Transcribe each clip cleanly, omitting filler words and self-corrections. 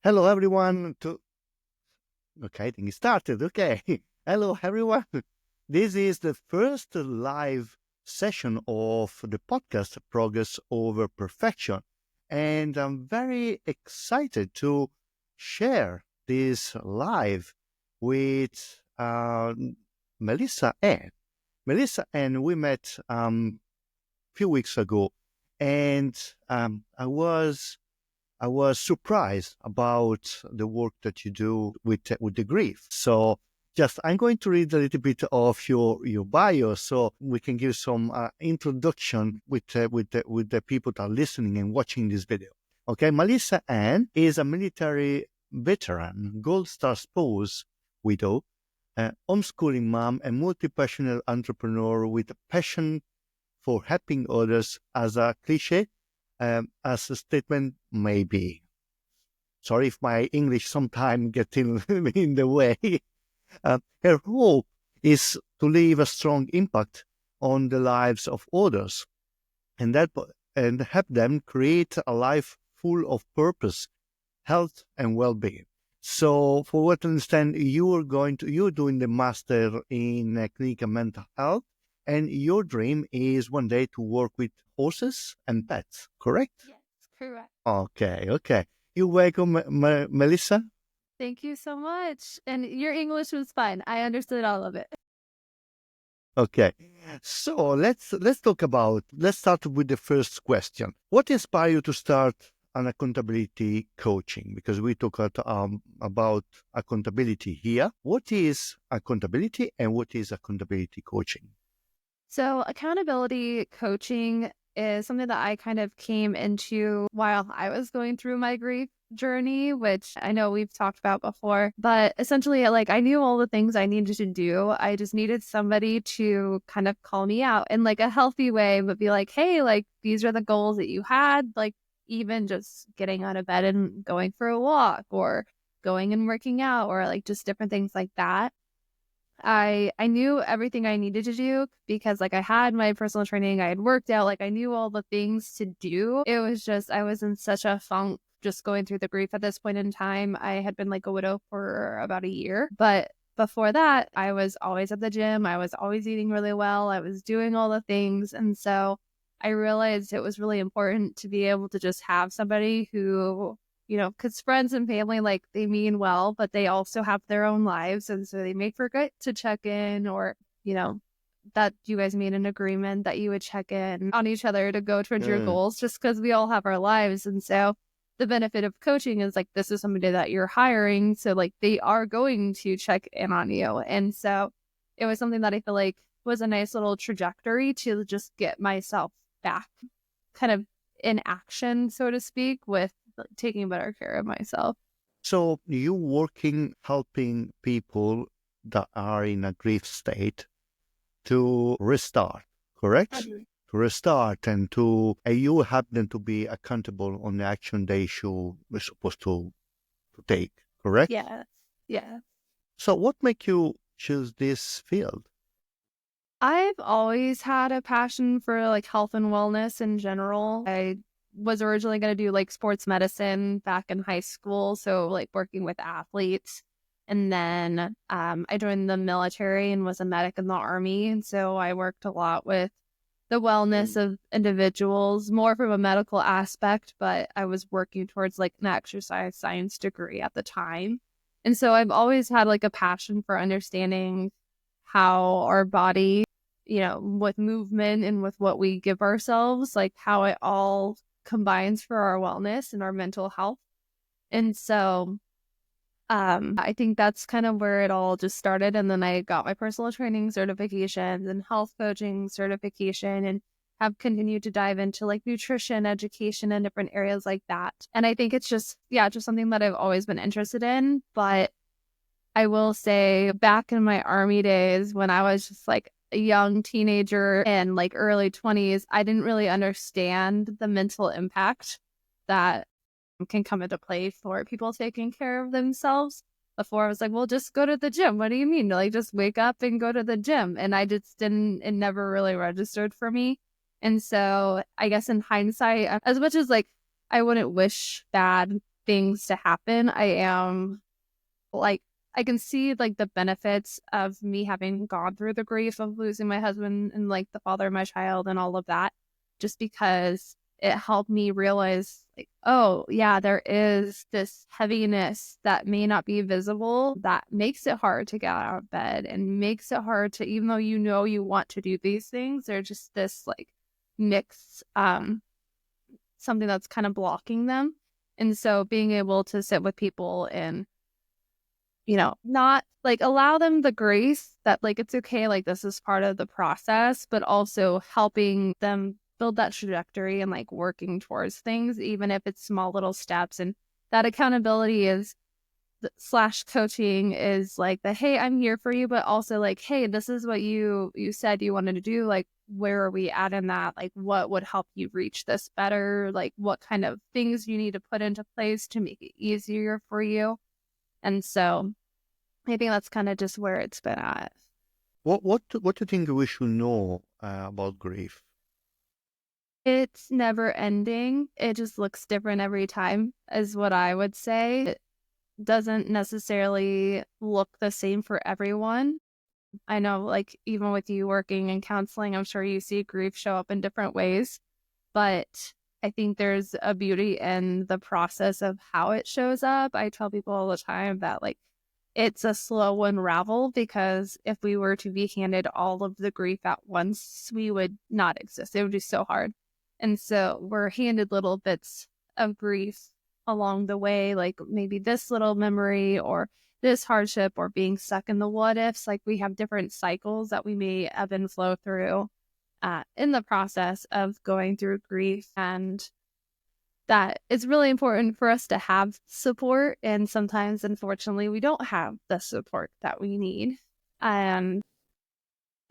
Hello, everyone. Okay, I think it started. Okay. Hello, everyone. This is the first live session of the podcast Progress Over Perfection. And I'm very excited to share this live with Melissa Ann. Melissa Ann, we met few weeks ago, and I was surprised about the work that you do with the grief. So just I'm going to read a little bit of your bio so we can give some introduction with the people that are listening and watching this video. Okay, Melissa Ann is a military veteran, Gold Star spouse, widow, homeschooling mom, and multi-passionate entrepreneur with a passion for helping others as a cliche as a statement may be. Sorry if my English sometimes gets in the way. Her hope is to leave a strong impact on the lives of others and help them create a life full of purpose, health, and well-being. So, for what I understand, you're doing the master in clinical mental health, and your dream is one day to work with horses and pets, correct? Yes, correct. Okay. You're welcome, Melissa. Thank you so much. And your English was fine. I understood all of it. Okay, so let's start with the first question. What inspired you to start an accountability coaching? Because we talk about accountability here. What is accountability and what is accountability coaching? So, accountability coaching is something that I kind of came into while I was going through my grief journey, which I know we've talked about before. But essentially, like, I knew all the things I needed to do. I just needed somebody to kind of call me out in like a healthy way, but be like, hey, like, these are the goals that you had. Like, even just getting out of bed and going for a walk or going and working out or like just different things like that. I knew everything I needed to do because like I had my personal training, I had worked out, like I knew all the things to do. It was just I was in such a funk just going through the grief at this point in time. I had been like a widow for about a year, but before that, I was always at the gym. I was always eating really well. I was doing all the things. And so I realized it was really important to be able to just have somebody who because friends and family, like they mean well, but they also have their own lives. And so they may forget to check in or, that you guys made an agreement that you would check in on each other to go towards your goals just because we all have our lives. And so the benefit of coaching is like, this is somebody that you're hiring. So like they are going to check in on you. And so it was something that I feel like was a nice little trajectory to just get myself back kind of in action, so to speak, with taking better care of myself. So you working helping people that are in a grief state to restart, correct? To restart and you have them to be accountable on the action they were supposed to take, correct? Yeah. So what make you choose this field? I've always had a passion for like health and wellness in general. I was originally going to do like sports medicine back in high school, so like working with athletes. And then I joined the military and was a medic in the Army. And so I worked a lot with the wellness of individuals, more from a medical aspect, but I was working towards like an exercise science degree at the time. And so I've always had like a passion for understanding how our body, with movement and with what we give ourselves, like how it all combines for our wellness and our mental health. And so I think that's kind of where it all just started. And then I got my personal training certifications and health coaching certification and have continued to dive into like nutrition education and different areas like that. And I think it's just something that I've always been interested in. But I will say back in my Army days when I was just like a young teenager and like early 20s, I didn't really understand the mental impact that can come into play for people taking care of themselves. Before I was like, well, just go to the gym. What do you mean? Like, just wake up and go to the gym. And I just didn't, it never really registered for me. And so I guess in hindsight, as much as like I wouldn't wish bad things to happen, I am like, I can see like the benefits of me having gone through the grief of losing my husband and like the father of my child and all of that, just because it helped me realize like, oh yeah, there is this heaviness that may not be visible that makes it hard to get out of bed and makes it hard to, even though you know you want to do these things, there's just this like mix, something that's kind of blocking them. And so being able to sit with people and, not like allow them the grace that like it's okay, like this is part of the process, but also helping them build that trajectory and like working towards things, even if it's small little steps. And that accountability is slash coaching is like the, hey, I'm here for you, but also like, hey, this is what you said you wanted to do. Like, where are we at in that? Like, what would help you reach this better? Like, what kind of things you need to put into place to make it easier for you? And so I think that's kind of just where it's been at. What do you think we should know about grief? It's never ending. It just looks different every time, is what I would say. It doesn't necessarily look the same for everyone. I know, like, even with you working in counseling, I'm sure you see grief show up in different ways, but I think there's a beauty in the process of how it shows up. I tell people all the time that, like, it's a slow unravel because if we were to be handed all of the grief at once, we would not exist. It would be so hard. And so we're handed little bits of grief along the way, like maybe this little memory or this hardship or being stuck in the what ifs. Like we have different cycles that we may ebb and flow through in the process of going through grief. And that it's really important for us to have support. And sometimes, unfortunately, we don't have the support that we need. And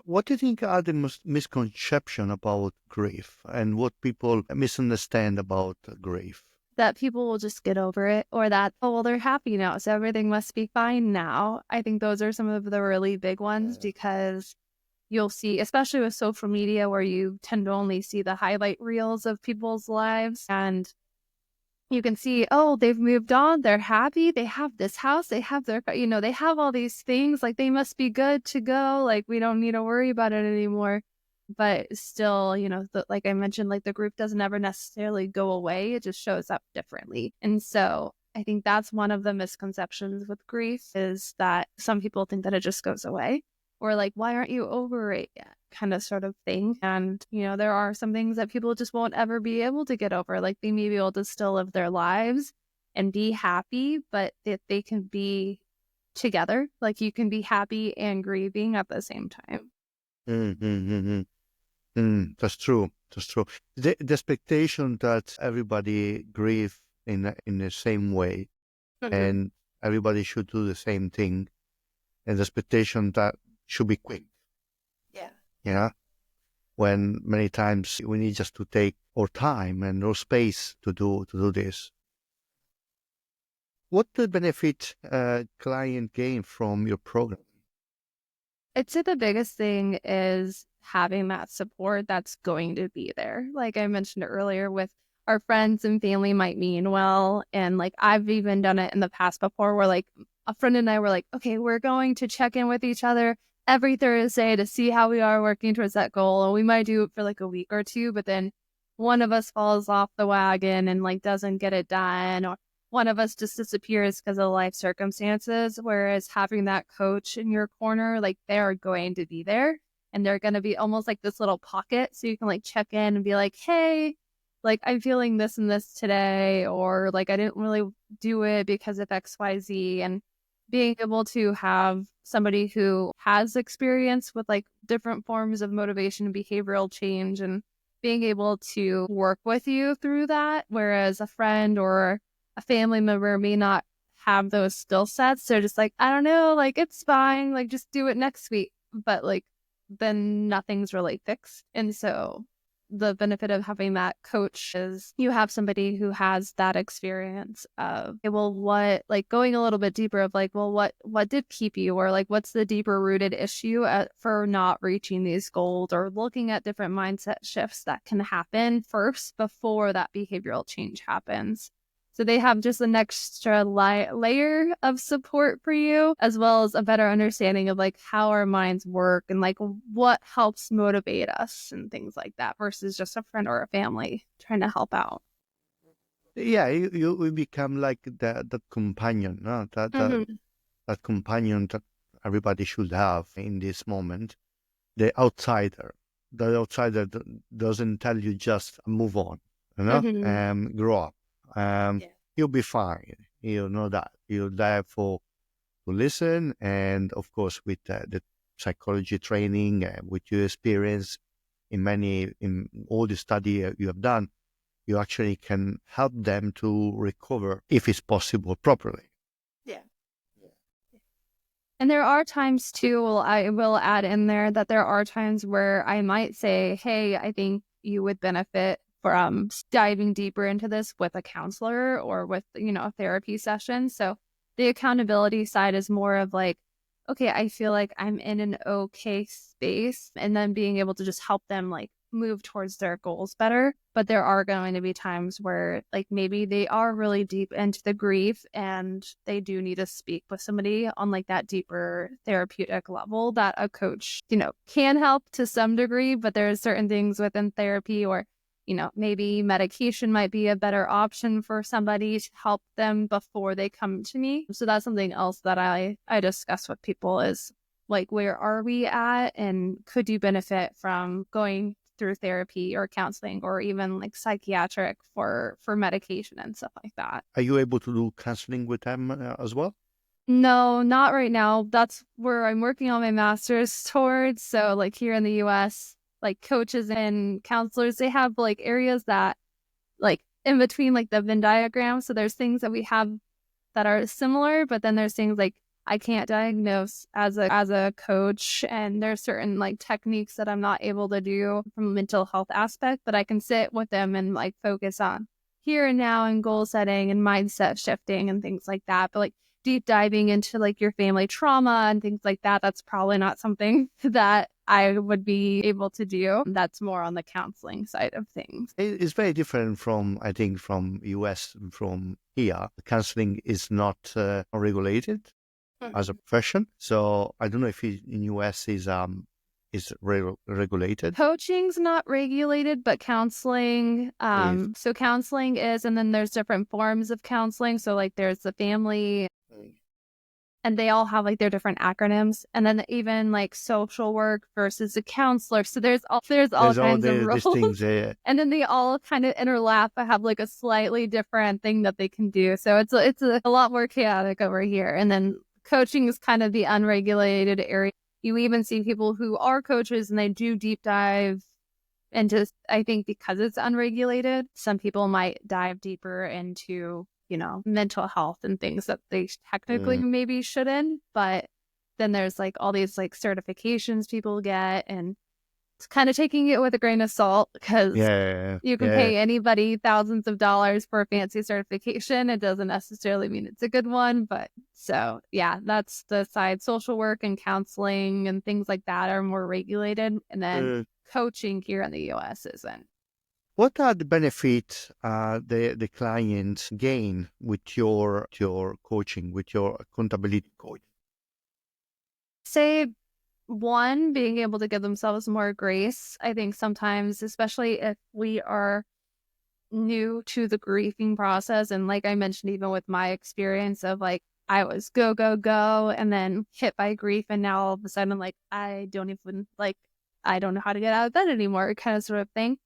What do you think are the misconception about grief and what people misunderstand about grief? that people will just get over it, or that, oh, well, they're happy now, so everything must be fine now. I think those are some of the really big ones because you'll see, especially with social media, where you tend to only see the highlight reels of people's lives. And you can see, oh, they've moved on, they're happy, they have this house, they have their, they have all these things, like they must be good to go, like we don't need to worry about it anymore. But still, like I mentioned, like the group doesn't ever necessarily go away, it just shows up differently. And so I think that's one of the misconceptions with grief, is that some people think that it just goes away, or like, why aren't you over it yet, kind of sort of thing. And, there are some things that people just won't ever be able to get over. Like they may be able to still live their lives and be happy, but that they can be together. Like you can be happy and grieving at the same time. That's true. That's true. The expectation that everybody grieve in the same way and everybody should do the same thing, and the expectation that should be quick. Yeah. Yeah. When many times we need just to take our time and our space to do this. What the benefit client gain from your program? I'd say the biggest thing is having that support that's going to be there. Like I mentioned earlier, with our friends and family might mean well. And like I've even done it in the past before where like a friend and I were like, okay, we're going to check in with each other every Thursday to see how we are working towards that goal. And we might do it for like a week or two, but then one of us falls off the wagon and like doesn't get it done, or one of us just disappears because of life circumstances. Whereas having that coach in your corner, like they're going to be there and they're going to be almost like this little pocket. So you can like check in and be like, hey, like I'm feeling this and this today, or like I didn't really do it because of XYZ. And being able to have somebody who has experience with like different forms of motivation and behavioral change and being able to work with you through that, whereas a friend or a family member may not have those skill sets. They're just like, I don't know, like it's fine, like just do it next week. But like then nothing's really fixed. And so the benefit of having that coach is you have somebody who has that experience of, okay, well, what, like going a little bit deeper of like, well, what did keep you, or like what's the deeper rooted issue for not reaching these goals, or looking at different mindset shifts that can happen first before that behavioral change happens. So they have just an extra layer of support for you, as well as a better understanding of like how our minds work and like what helps motivate us and things like that versus just a friend or a family trying to help out. Yeah, you become like that companion, no? Hmm. That companion that everybody should have in this moment. The outsider doesn't tell you just move on, Hmm. grow up. Yeah. You'll be fine. You know that you're there for to listen, and of course with the psychology training, with your experience in all the study you have done, you actually can help them to recover if it's possible properly. Yeah. And there are times too, well, I will add in there that there are times where I might say, hey, I think you would benefit from diving deeper into this with a counselor or with, a therapy session. So the accountability side is more of like, okay, I feel like I'm in an okay space, and then being able to just help them like move towards their goals better. But there are going to be times where like maybe they are really deep into the grief and they do need to speak with somebody on like that deeper therapeutic level that a coach, can help to some degree. But there are certain things within therapy, or maybe medication might be a better option for somebody to help them before they come to me. So that's something else that I discuss with people is like, where are we at? And could you benefit from going through therapy or counseling or even like psychiatric for medication and stuff like that? Are you able to do counseling with them as well? No, not right now. That's where I'm working on my master's towards. So like here in the US, like coaches and counselors, they have like areas that like in between like the Venn diagram. So there's things that we have that are similar, but then there's things like I can't diagnose as a coach, and there's certain like techniques that I'm not able to do from a mental health aspect, but I can sit with them and like focus on here and now and goal setting and mindset shifting and things like that. But like deep diving into like your family trauma and things like that, that's probably not something that I would be able to do. That's more on the counseling side of things. It's very different from, I think, from US, from here. Counseling is not regulated as a Mhm. profession. So I don't know if in US is regulated. Coaching's not regulated, but counseling, Is so counseling is, and then there's different forms of counseling. So like there's the family, and they all have like their different acronyms, and then even like social work versus a counselor. So there's all there's all kinds of these roles. things there. And then they all kind of interlap but have like a slightly different thing that they can do. So it's a lot more chaotic over here. And then coaching is kind of the unregulated area. You even see people who are coaches and they do deep dive into, I think because it's unregulated, some people might dive deeper into, mental health and things that they technically Mm. maybe shouldn't. But then there's like all these like certifications people get, and it's kind of taking it with a grain of salt because Yeah, you can yeah. pay anybody thousands of dollars for a fancy certification. It doesn't necessarily mean it's a good one. But so, yeah, that's the side. Social work and counseling and things like that are more regulated. And then Uh, coaching here in the US isn't. what are the benefits the clients gain with your coaching, with your accountability coach? Say one, being able to give themselves more grace. I think sometimes, especially if we are new to the grieving process. And like I mentioned, even with my experience of like, I was go, go, go, and then hit by grief. And now all of a sudden, I'm like, I don't even like, I don't know how to get out of bed anymore, kind of sort of thing.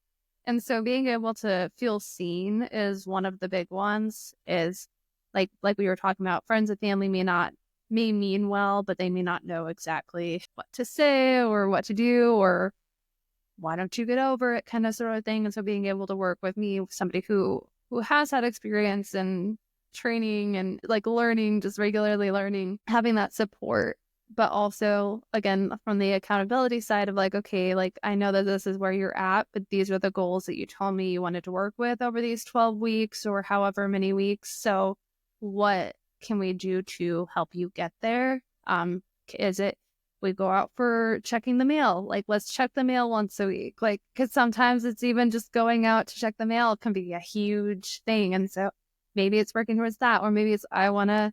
And so being able to feel seen is one of the big ones, is like we were talking about, friends and family may mean well, but they may not know exactly what to say or what to do, or why don't you get over it, kind of sort of thing. And so being able to work with me, somebody who has had experience and training and like learning, just regularly learning, having that support. But also, again, from the accountability side of like, okay, like I know that this is where you're at, but these are the goals that you told me you wanted to work with over these 12 weeks or however many weeks. So what can we do to help you get there? Is it we go out for checking the mail? Like, let's check the mail once a week. Like, because sometimes it's even just going out to check the mail can be a huge thing. And so maybe it's working towards that, or maybe it's I want to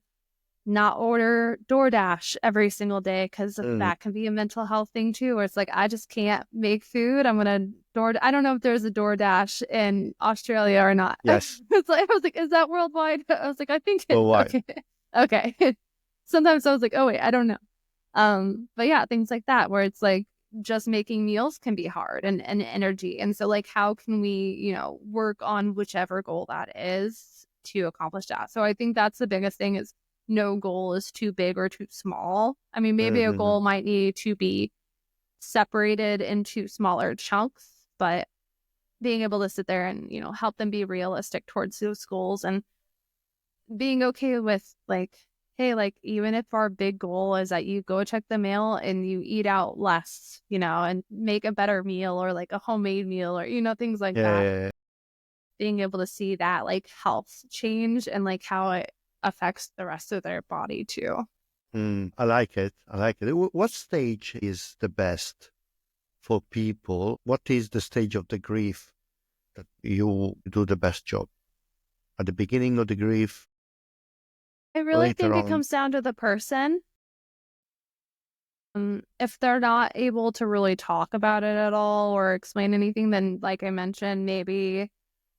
not order DoorDash every single day because that can be a mental health thing too, where it's like, I just can't make food. I'm going to I don't know if there's a DoorDash in Australia or not. Yes. It's like, I was like, is that worldwide? I was like, I think it, Worldwide. okay. Okay. Sometimes I was like, oh wait, I don't know. But yeah, things like that, where it's like just making meals can be hard and energy. And so like, how can we, work on whichever goal that is to accomplish that? So I think that's the biggest thing is no goal is too big or too small. I mean, maybe a goal might need to be separated into smaller chunks, but being able to sit there and, help them be realistic towards those goals and being okay with like, hey, like even if our big goal is that you go check the mail and you eat out less, and make a better meal or like a homemade meal or, things like that. Yeah. Being able to see that like health change and like how it affects the rest of their body too. I like it. What stage is the best for people? What is the stage of the grief that you do the best job? At the beginning of the grief? I really Later think it on? comes down to the person. If they're not able to really talk about it at all or explain anything, then like I mentioned, maybe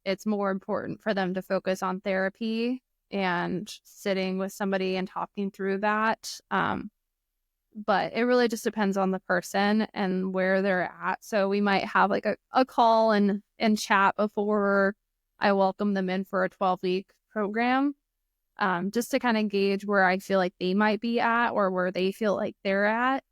it's more important for them to focus on therapy and sitting with somebody and talking through that. But it really just depends on the person and where they're at. So we might have like a call and chat before I welcome them in for a 12-week program, just to kind of gauge where I feel like they might be at or where they feel like they're at.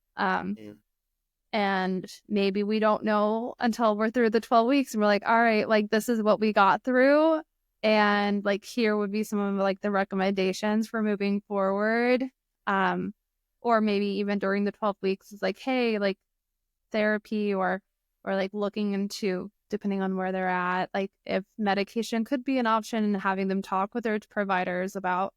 And maybe we don't know until we're through the 12 weeks and we're like, all right, like this is what we got through. And like here would be some of like the recommendations for moving forward. Or maybe even during the 12 weeks, it's like, hey, like therapy or like looking into, depending on where they're at, like if medication could be an option and having them talk with their providers about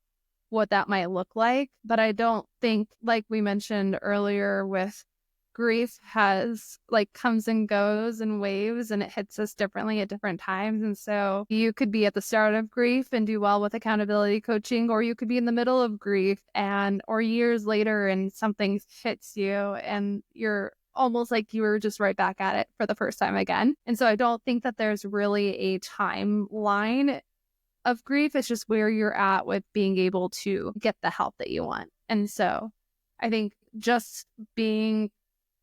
what that might look like. But I don't think, like we mentioned earlier with grief has like comes and goes in waves and it hits us differently at different times. And so you could be at the start of grief and do well with accountability coaching, or you could be in the middle of grief or years later and something hits you and you're almost like you were just right back at it for the first time again. And so I don't think that there's really a timeline of grief. It's just where you're at with being able to get the help that you want. And so I think just being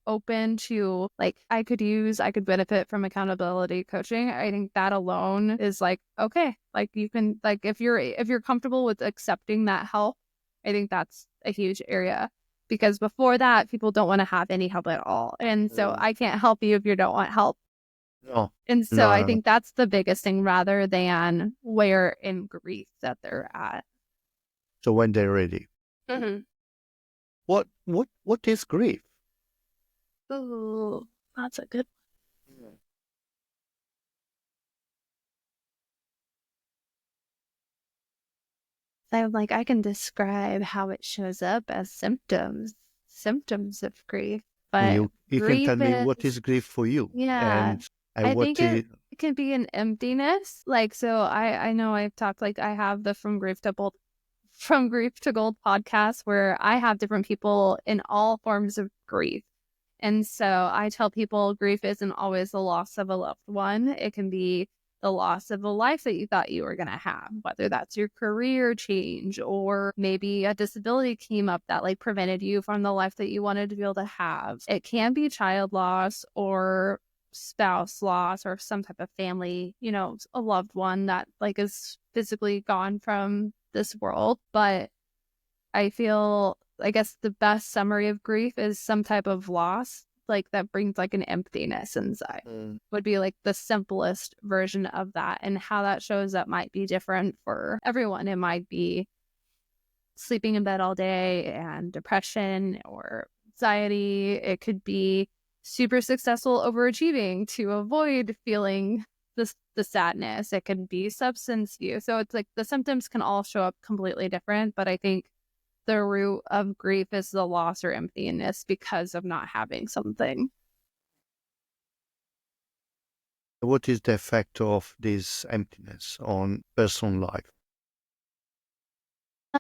open to like, I could benefit from accountability coaching. I think that alone is like, okay, like you can, like, if you're comfortable with accepting that help, I think that's a huge area, because before that, people don't want to have any help at all. And so I can't help you if you don't want help. No. And so I think that's the biggest thing rather than where in grief that they're at. So when they're ready. What is grief? Oh, that's a good one. I'm like, I can describe how it shows up as symptoms of grief. But You can tell me what is grief for you. Yeah. And I what think it can be an emptiness. Like, so I know I've talked, like I have the From Grief to Gold podcast where I have different people in all forms of grief. And so I tell people grief isn't always the loss of a loved one. It can be the loss of a life that you thought you were going to have, whether that's your career change or maybe a disability came up that like prevented you from the life that you wanted to be able to have. It can be child loss or spouse loss or some type of family, a loved one that like is physically gone from this world. But I guess the best summary of grief is some type of loss, like that brings like an emptiness inside, would be like the simplest version of that. And how that shows up might be different for everyone. It might be sleeping in bed all day and depression or anxiety. It could be super successful overachieving to avoid feeling the sadness. It could be substance use. So it's like the symptoms can all show up completely different, but I think the root of grief is the loss or emptiness because of not having something. What is the effect of this emptiness on personal life?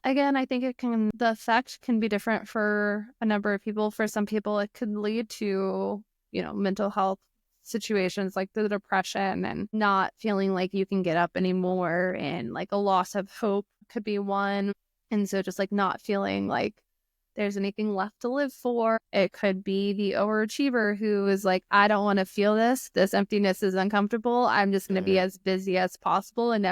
Again, I think the effect can be different for a number of people. For some people, it could lead to, mental health situations like the depression and not feeling like you can get up anymore, and like a loss of hope could be one. And so just like not feeling like there's anything left to live for. It could be the overachiever who is like, I don't want to feel this. This emptiness is uncomfortable. I'm just going to be as busy as possible and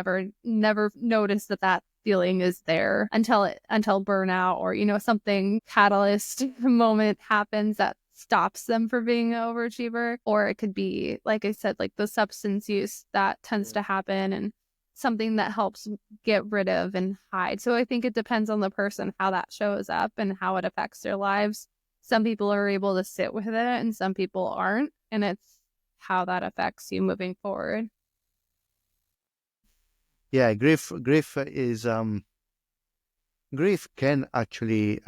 never notice that feeling is there until burnout or, something catalyst moment happens that stops them from being an overachiever. Or it could be, like I said, like the substance use that tends to happen, and something that helps get rid of and hide. So I think it depends on the person, how that shows up and how it affects their lives. Some people are able to sit with it and some people aren't. And it's how that affects you moving forward. Yeah, grief can actually,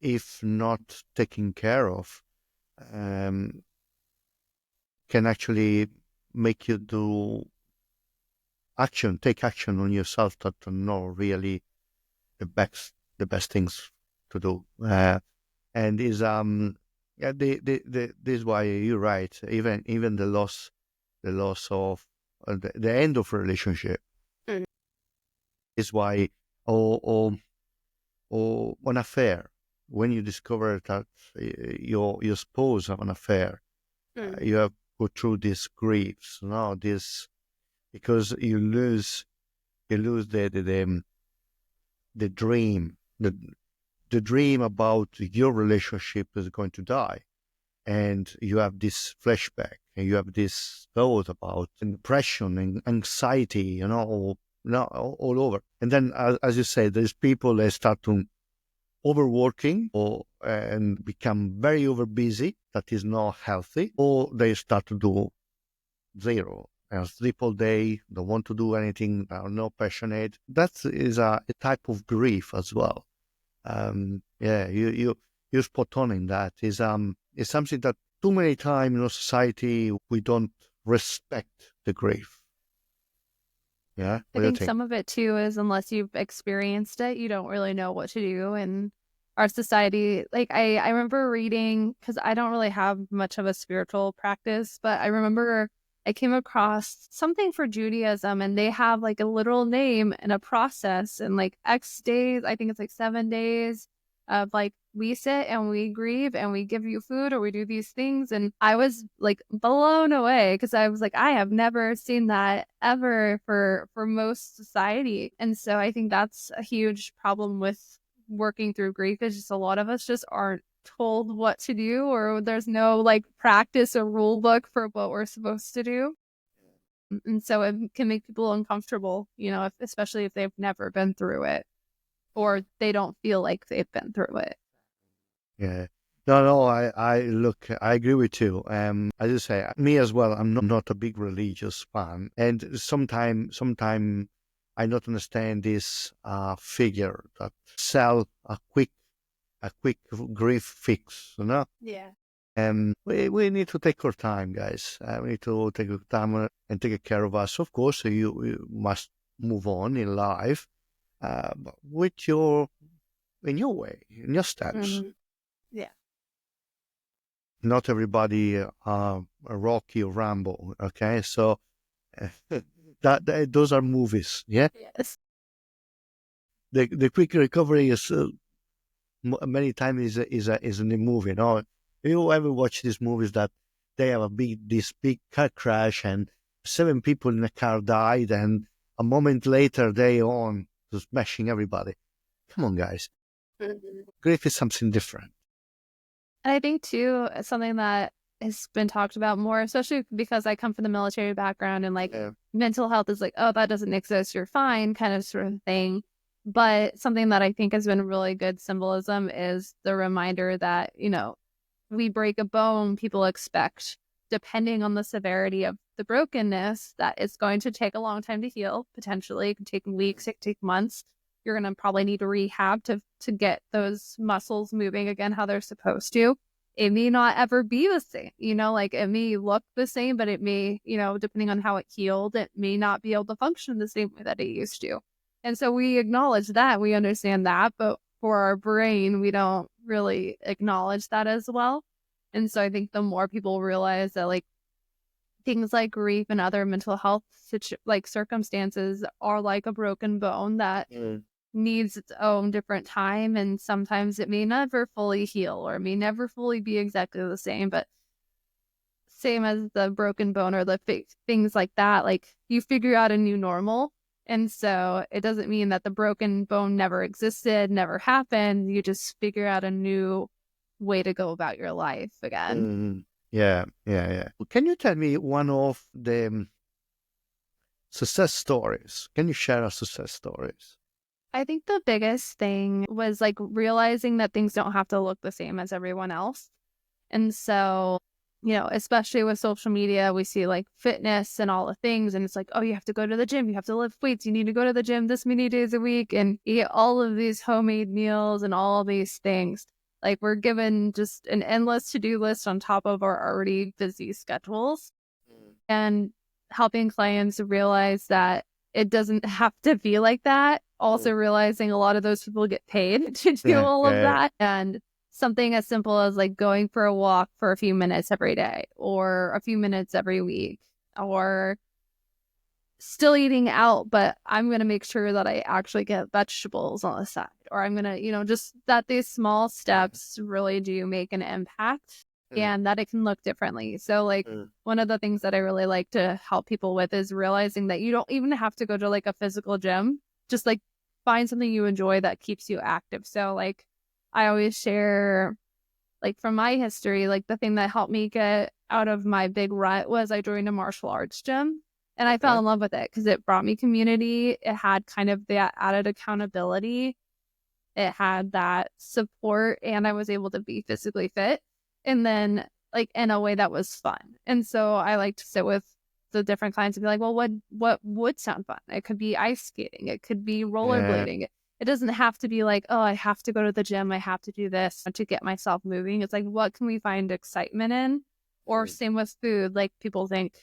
if not taken care of, um, can actually make you take action on yourself that are not really the best things to do. And is yeah, this is why you're right. Even the loss of the end of a relationship Mm. is why, or an affair. When you discover that your spouse have an affair, you have go through these griefs, no, this because you lose the dream, the dream about your relationship is going to die, and you have this flashback, and you have this thought about depression and anxiety, all over. And then, as you say, there's people that start to overworking or and become very overbusy. That is not healthy, or they start to do zero and sleep all day, don't want to do anything, are not passionate. That is a type of grief as well. Yeah, you spot on in that. Is something that too many times in our society we don't respect the grief. Yeah, I what do you think think? some of it too is, unless you've experienced it, you don't really know what to do. And our society, like I remember reading, because I don't really have much of a spiritual practice, but I remember I came across something for Judaism, and they have like a literal name and a process, and like X days, I think it's like 7 days of like we sit and we grieve and we give you food or we do these things. And I was like blown away because I was like, I have never seen that ever for most society. And so I think that's a huge problem with working through grief, is just a lot of us just aren't told what to do, or there's no like practice or rule book for what we're supposed to do. And so it can make people uncomfortable, especially if they've never been through it or they don't feel like they've been through it. Yeah. No, I look, I agree with you. As you say, me as well, I'm not a big religious fan. And sometime I not understand this figure that sell a quick grief fix, Yeah. We need to take our time, guys. We need to take our time and take care of us. Of course, you must move on in life, but in your way, in your steps. Mhm. Yeah. Not everybody a Rocky or Rambo. Okay, so those are movies. Yeah, Yes. the quick recovery is many times is in the movie. No, you ever watch these movies that they have this big car crash and 7 people in a car died, and a moment later they on to smashing everybody. Come on, guys. Mhm. Grief is something different. And I think too, something that has been talked about more, especially because I come from the military background, and like Yeah. mental health is like, oh, that doesn't exist, you're fine, kind of sort of thing. But something that I think has been really good symbolism is the reminder that, we break a bone, people expect, depending on the severity of the brokenness, that it's going to take a long time to heal. Potentially, it could take weeks, it could take months. You're going to probably need to rehab to get those muscles moving again how they're supposed to. It may not ever be the same, like it may look the same, but it may, depending on how it healed, it may not be able to function the same way that it used to. And so we acknowledge that, we understand that, but for our brain, we don't really acknowledge that as well. And so I think the more people realize that like things like grief and other mental health like circumstances are like a broken bone that needs its own different time, and sometimes it may never fully heal or it may never fully be exactly the same, but same as the broken bone or the things like that, like you figure out a new normal. And so it doesn't mean that the broken bone never existed, never happened. You just figure out a new way to go about your life again. Yeah. Can you tell me one of the success stories? Can you share a success stories? I think the biggest thing was like realizing that things don't have to look the same as everyone else. And so, especially with social media, we see like fitness and all the things. And it's like, oh, you have to go to the gym. You have to lift weights. You need to go to the gym this many days a week and eat all of these homemade meals and all these things. Like we're given just an endless to-do list on top of our already busy schedules. And helping clients realize that it doesn't have to be like that. Also realizing a lot of those people get paid to do all of that. And something as simple as like going for a walk for a few minutes every day or a few minutes every week, or still eating out, but I'm going to make sure that I actually get vegetables on the side, or I'm going to, just that these small steps really do make an impact and that it can look differently. So like one of the things that I really like to help people with is realizing that you don't even have to go to like a physical gym. Just like find something you enjoy that keeps you active. So like I always share like from my history, like the thing that helped me get out of my big rut was I joined a martial arts gym. And I fell in love with it because it brought me community. It had kind of that added accountability. It had that support, and I was able to be physically fit. And then, like, in a way that was fun. And so I like to sit with the different clients and be like, well, what would sound fun? It could be ice skating. It could be rollerblading. It doesn't have to be like, oh, I have to go to the gym. I have to do this to get myself moving. It's like, what can we find excitement in? Or same with food. Like people think,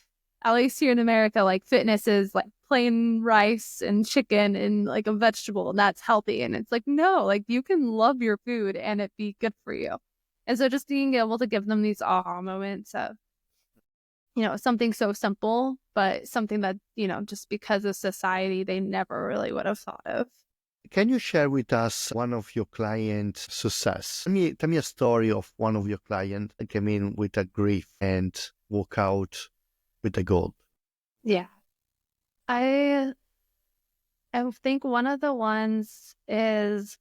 at least here in America, like fitness is like plain rice and chicken and like a vegetable and that's healthy. And it's like, no, like you can love your food and it be good for you. And so just being able to give them these aha moments of, something so simple, but something that, just because of society, they never really would have thought of. Can you share with us one of your clients' success? Tell me a story of one of your clients that came in with a grief and walk out with a goal. Yeah. I think one of the ones is,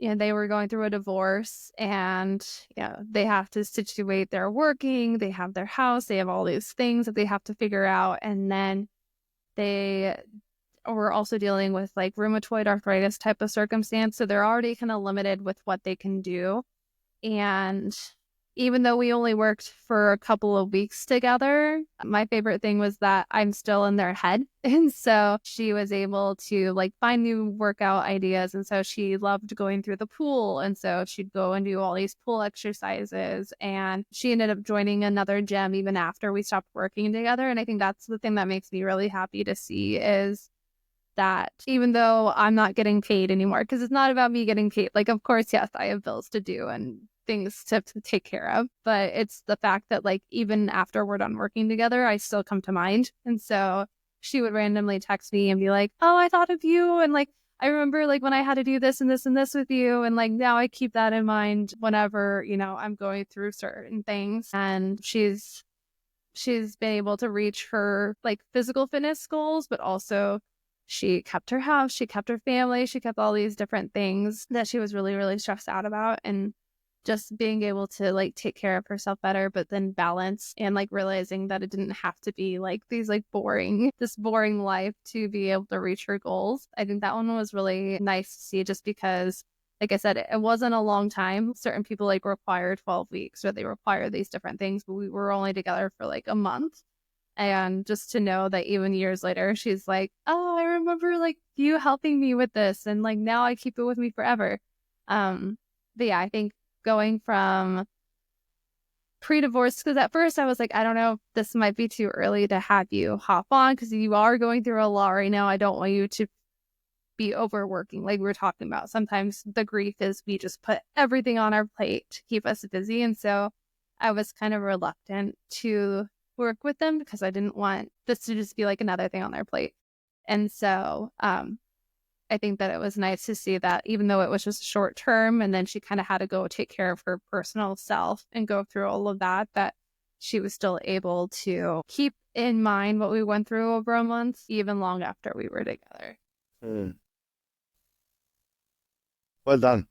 they were going through a divorce and, they have to situate their working, they have their house, they have all these things that they have to figure out. And then they were also dealing with like rheumatoid arthritis type of circumstance. So they're already kind of limited with what they can do. And even though we only worked for a couple of weeks together, my favorite thing was that I'm still in their head. And so she was able to like find new workout ideas. And so she loved going through the pool. And so she'd go and do all these pool exercises. And she ended up joining another gym even after we stopped working together. And I think that's the thing that makes me really happy to see is that even though I'm not getting paid anymore, because it's not about me getting paid. Like, of course, yes, I have bills to do and things to take care of, but it's the fact that like even after we're done working together, I still come to mind. And so she would randomly text me and be like, oh, I thought of you, and like I remember like when I had to do this and this and this with you, and like now I keep that in mind whenever I'm going through certain things. And she's been able to reach her like physical fitness goals, but also she kept her house, she kept her family, she kept all these different things that she was really, really stressed out about. And just being able to like take care of herself better, but then balance and like realizing that it didn't have to be like these like this boring life to be able to reach her goals. I think that one was really nice to see just because, like I said, it wasn't a long time. Certain people like require 12 weeks or they require these different things, but we were only together for like a month. And just to know that even years later, she's like, oh, I remember like you helping me with this. And like now I keep it with me forever. But yeah, I think going from pre-divorce, because at first I was like, I don't know, this might be too early to have you hop on because you are going through a lot right now. I don't want you to be overworking, like we were talking about. Sometimes the grief is we just put everything on our plate to keep us busy. And so I was kind of reluctant to work with them because I didn't want this to just be like another thing on their plate. And so I think that it was nice to see that even though it was just short term and then she kind of had to go take care of her personal self and go through all of that, that she was still able to keep in mind what we went through over a month, even long after we were together. Well done.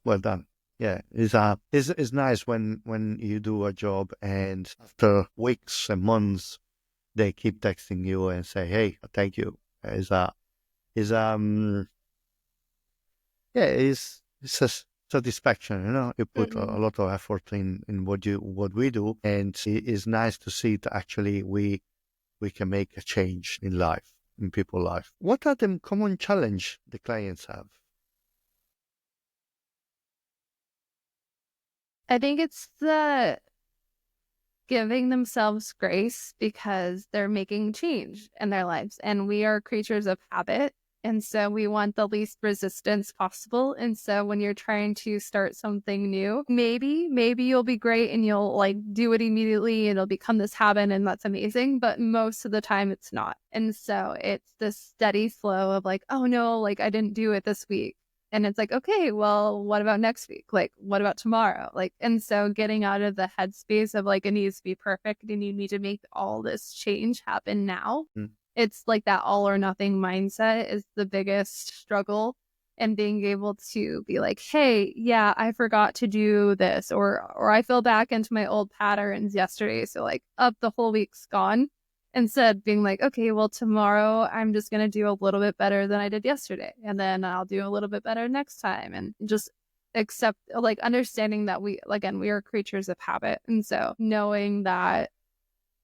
Well done. Yeah, it's nice when you do a job and after weeks and months they keep texting you and say, "Hey, thank you." Is yeah, it's a satisfaction. You put a lot of effort in what we do, and it is nice to see that actually we can make a change in life, in people's life. What are the common challenge the clients have? I think it's the giving themselves grace because they're making change in their lives. And we are creatures of habit. And so we want the least resistance possible. And so when you're trying to start something new, maybe you'll be great and you'll like do it immediately and it'll become this habit and that's amazing. But most of the time it's not. And so it's this steady flow of like, oh no, like I didn't do it this week. And it's like, okay, well, what about next week? Like, what about tomorrow? Like, and so getting out of the headspace of like, it needs to be perfect and you need to make all this change happen now. It's like that all or nothing mindset is the biggest struggle. And being able to be like, hey, yeah, I forgot to do this, or I fell back into my old patterns yesterday. So like up the whole week's gone. Instead being like, okay, well, tomorrow I'm just going to do a little bit better than I did yesterday. And then I'll do a little bit better next time. And just accept, like, understanding that we are creatures of habit. And so knowing that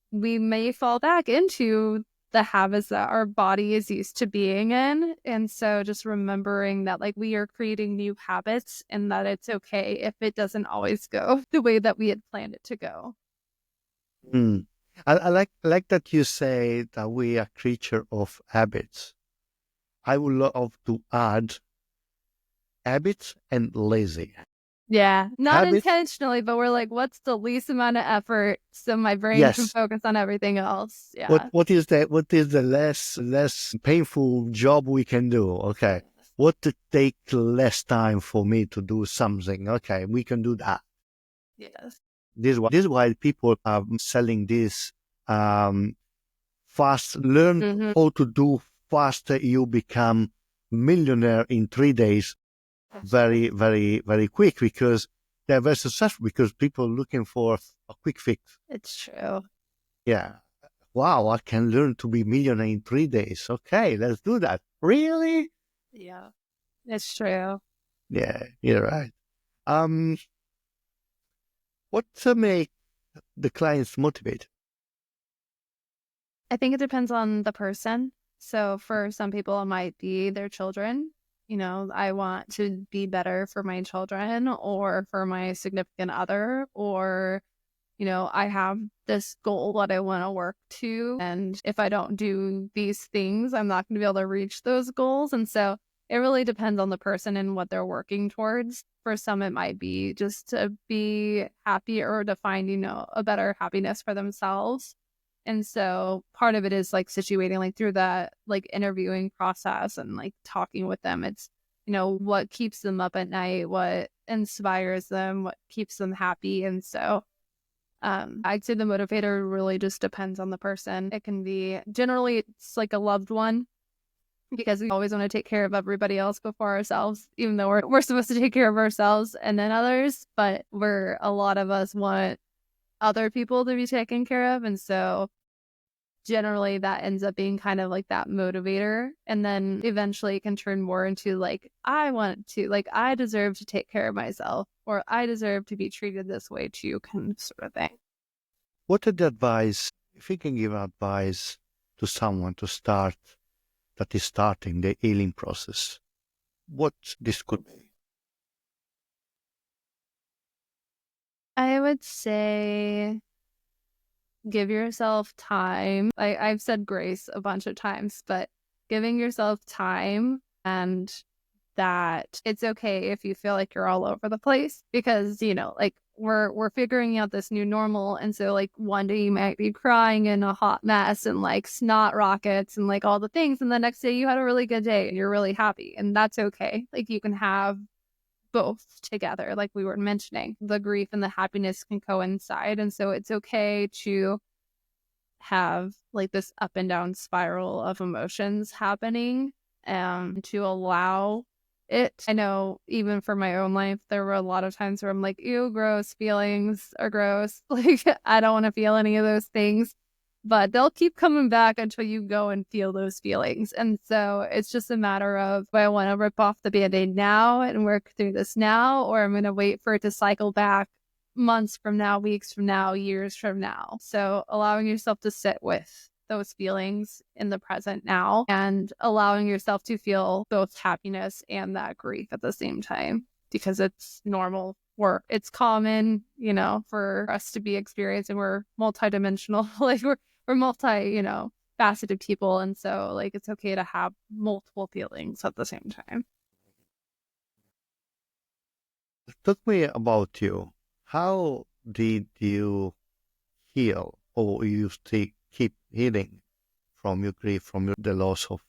we may fall back into the habits that our body is used to being in. And so just remembering that, like, we are creating new habits and that it's okay if it doesn't always go the way that we had planned it to go. I like that you say that we are creature of habits. I would love to add habits and lazy. Yeah, not Habits, intentionally, but we're like, what's the least amount of effort so my brain can yes. focus on everything else? Yeah. What is the less painful job we can do? Okay. What to take less time for me to do something? Okay, we can do that. Yes. This is why people are selling this fast. Learn how to do faster. You become millionaire in 3 days. Very, very, very quick because they're very successful because people are looking for a quick fix. It's true. Yeah. Wow, I can learn to be millionaire in 3 days. Okay, let's do that. Really? Yeah. It's true. Yeah, you're right. What make the clients motivated? I think it depends on the person. So for some people, it might be their children. You know, I want to be better for my children or for my significant other, or, you know, I have this goal that I want to work to. And if I don't do these things, I'm not going to be able to reach those goals. And so it really depends on the person and what they're working towards. For some, it might be just to be happy or to find, you know, a better happiness for themselves. And so part of it is like situating like through that like interviewing process and like talking with them. It's, you know, what keeps them up at night, what inspires them, what keeps them happy. And so I'd say the motivator really just depends on the person. It can be generally it's like a loved one because we always want to take care of everybody else before ourselves, even though we're supposed to take care of ourselves and then others. But a lot of us want other people to be taken care of. And so generally that ends up being kind of like that motivator. And then eventually it can turn more into like, I deserve to take care of myself or I deserve to be treated this way too, kind of sort of thing. What are the advice, if you can give advice to someone that is starting the healing process, what this could be? I would say give yourself time. I've said grace a bunch of times, but giving yourself time and that it's okay if you feel like you're all over the place because, like we're figuring out this new normal. And so like one day you might be crying in a hot mess and like snot rockets and like all the things. And the next day you had a really good day and you're really happy. And that's okay. Like you can have both together. Like we were mentioning, the grief and the happiness can coincide. And so it's okay to have like this up and down spiral of emotions happening to allow it. I know even for my own life, there were a lot of times where I'm like, ew, gross, feelings are gross. Like, I don't want to feel any of those things, but they'll keep coming back until you go and feel those feelings. And so it's just a matter of, do I want to rip off the Band-Aid now and work through this now, or I'm going to wait for it to cycle back months from now, weeks from now, years from now. So allowing yourself to sit with those feelings in the present now and allowing yourself to feel both happiness and that grief at the same time, because it's normal it's common, for us to be experiencing. We're multidimensional, like we're multi, faceted people. And so like, it's okay to have multiple feelings at the same time. Talk me about you. How did you heal, or you still keep healing from your grief, from the loss of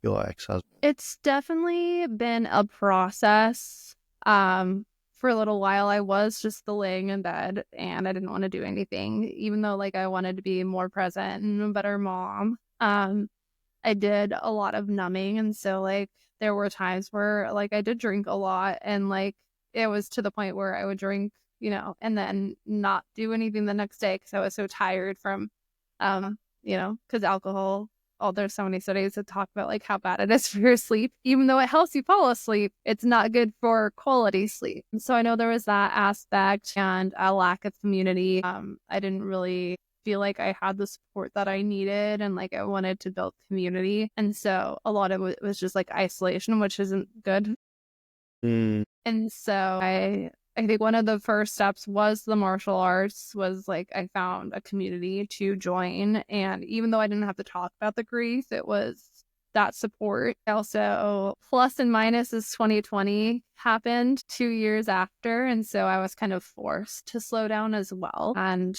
your ex-husband? It's definitely been a process. For a little while, I was just laying in bed and I didn't want to do anything, even though like I wanted to be more present and a better mom. I did a lot of numbing, and so like there were times where like I did drink a lot, and like it was to the point where I would drink, and then not do anything the next day because I was so tired from, because alcohol. Oh, there's so many studies that talk about like how bad it is for your sleep. Even though it helps you fall asleep, it's not good for quality sleep. And so I know there was that aspect and a lack of community. I didn't really feel like I had the support that I needed, and like I wanted to build community. And so a lot of it was just like isolation, which isn't good. Mm. And so I think one of the first steps was the martial arts, was like I found a community to join. And even though I didn't have to talk about the grief, it was that support. Also, plus and minus is 2020 happened 2 years after. And so I was kind of forced to slow down as well. And,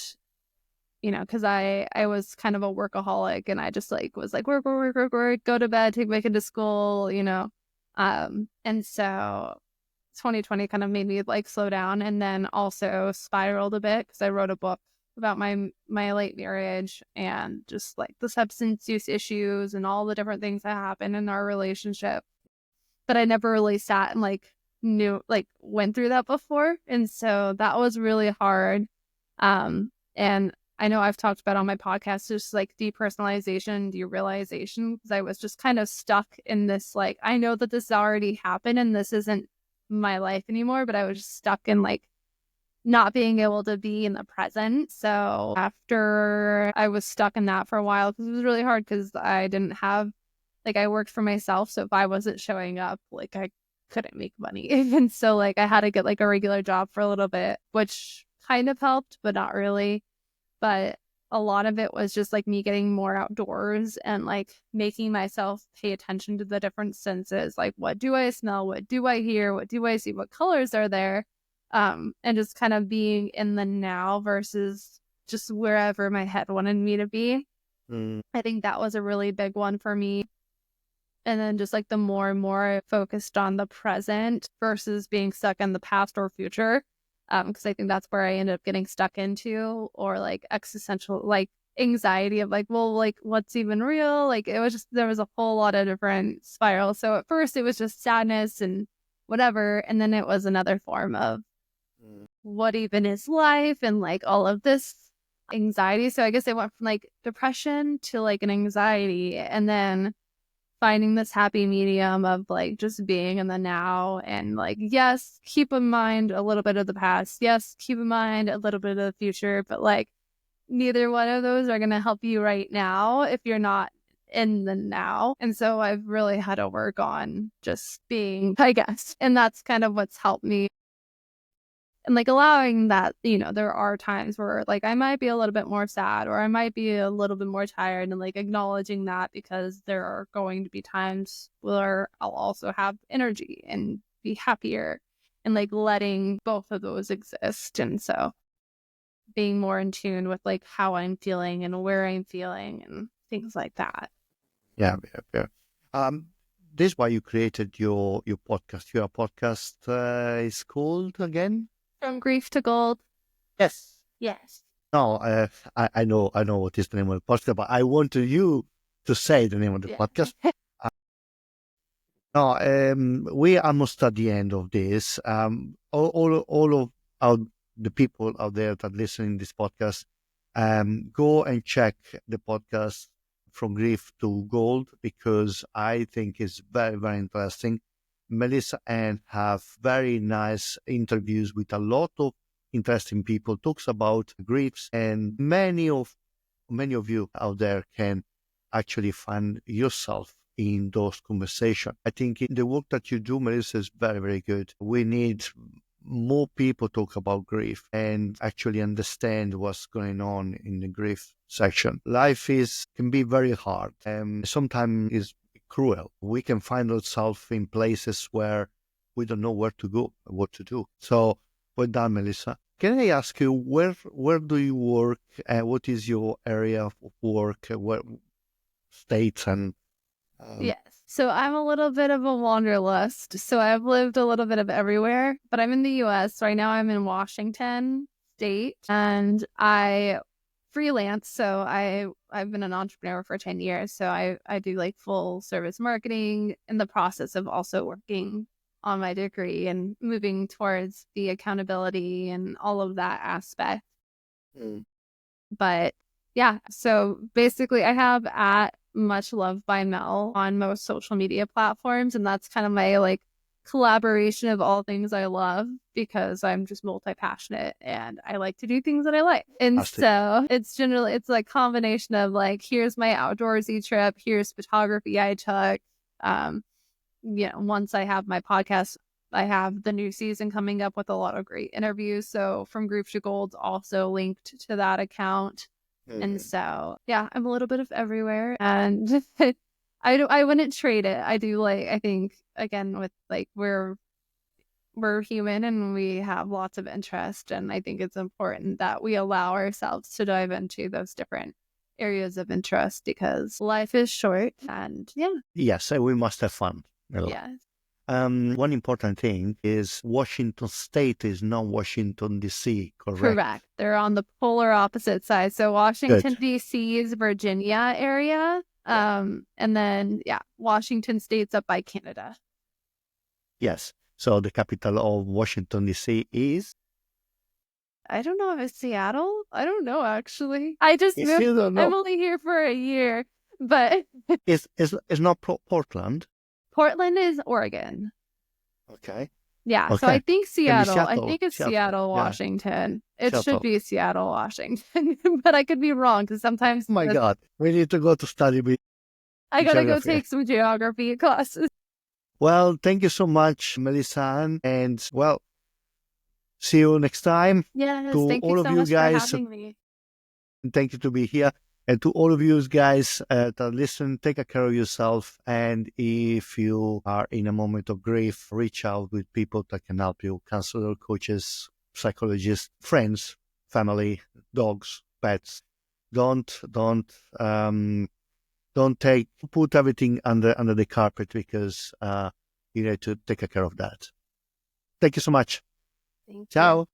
because I was kind of a workaholic, and I just like was like work, go to bed, take my kid to school, and so 2020 kind of made me like slow down, and then also spiraled a bit because I wrote a book about my late marriage and just like the substance use issues and all the different things that happened in our relationship. But I never really sat and like went through that before. And so that was really hard. And I know I've talked about on my podcast, just like depersonalization, derealization, because I was just kind of stuck in this, like, I know that this already happened and this isn't my life anymore, but I was just stuck in like not being able to be in the present. So after I was stuck in that for a while, because it was really hard because I didn't have, like, I worked for myself. So if I wasn't showing up, like I couldn't make money. And so like I had to get like a regular job for a little bit, which kind of helped, but not really. But a lot of it was just like me getting more outdoors and like making myself pay attention to the different senses. Like, what do I smell? What do I hear? What do I see? What colors are there? And just kind of being in the now versus just wherever my head wanted me to be. I think that was a really big one for me. And then just like the more and more I focused on the present versus being stuck in the past or future. Because I think that's where I ended up getting stuck into, or like existential, like anxiety of like, well, like what's even real? Like it was just, there was a whole lot of different spirals. So at first it was just sadness and whatever. And then it was another form of what even is life and like all of this anxiety. So I guess it went from like depression to like an anxiety, and then finding this happy medium of like just being in the now and like, yes, keep in mind a little bit of the past. Yes, keep in mind a little bit of the future, but like neither one of those are going to help you right now if you're not in the now. And so I've really had to work on just being, I guess. And that's kind of what's helped me. and like allowing that, there are times where like I might be a little bit more sad or I might be a little bit more tired, and like acknowledging that, because there are going to be times where I'll also have energy and be happier, and like letting both of those exist. And so being more in tune with like how I'm feeling and where I'm feeling and things like that. Yeah, yeah, yeah. This is why you created your podcast. Your podcast is called again? From grief to gold. Yes. Yes. No, I know what is the name of the podcast, but I wanted you to say the name of the Yeah. podcast. No, we are almost at the end of this. All of the people out there that listen to this podcast, go and check the podcast From Grief to Gold, because I think it's very, very interesting. Melissa and have very nice interviews with a lot of interesting people, talks about griefs, and many of you out there can actually find yourself in those conversations. I think the work that you do, Melissa, is very, very good. We need more people talk about grief and actually understand what's going on in the grief section. Life can be very hard and sometimes is cruel. We can find ourselves in places where we don't know where to go, what to do. So, well done, Melissa. Can I ask you where do you work? What is your area of work? Where states and Yes. So I'm a little bit of a wanderlust. So I've lived a little bit of everywhere, but I'm in the US. Right now I'm in Washington State, and I freelance. So I've been an entrepreneur for 10 years. So I do like full service marketing, in the process of also working on my degree and moving towards the accountability and all of that aspect. But yeah, so basically I have at Much Love by Mel on most social media platforms, and that's kind of my like collaboration of all things I love, because I'm just multi-passionate and I like to do things that I like. And so it's like combination of like, here's my outdoorsy trip, here's photography I took. Once I have my podcast, I have the new season coming up with a lot of great interviews. So From Grief to Gold's also linked to that account. And so, yeah, I'm a little bit of everywhere, and I wouldn't trade it. I think again, with like we're human and we have lots of interest, and I think it's important that we allow ourselves to dive into those different areas of interest, because life is short. And yes, we must have fun. yeah. One important thing is Washington State is not Washington, D.C., correct? Correct. They're on the polar opposite side. So Washington, D.C. is Virginia area. And then, Washington State's up by Canada. Yes. So the capital of Washington, D.C. is? I don't know if it's Seattle. I don't know, actually. I just moved. I'm only here for a year, but... It's not Portland? Portland is Oregon. Okay. Yeah, okay. So I think Seattle. I think it's Seattle, Washington. Yeah. It should be Seattle, Washington, but I could be wrong, because sometimes... Oh my God, we need to go to study with... I gotta go take some geography classes. Well, thank you so much, Melissa, and well, see you next time. Yes, thank you so much for having me. Thank you to be here. And to all of you guys that listen, take care of yourself. And if you are in a moment of grief, reach out with people that can help you: counselor, coaches, psychologists, friends, family, dogs, pets. Don't put everything under the carpet, because you need to take care of that. Thank you so much. Thank you. Ciao.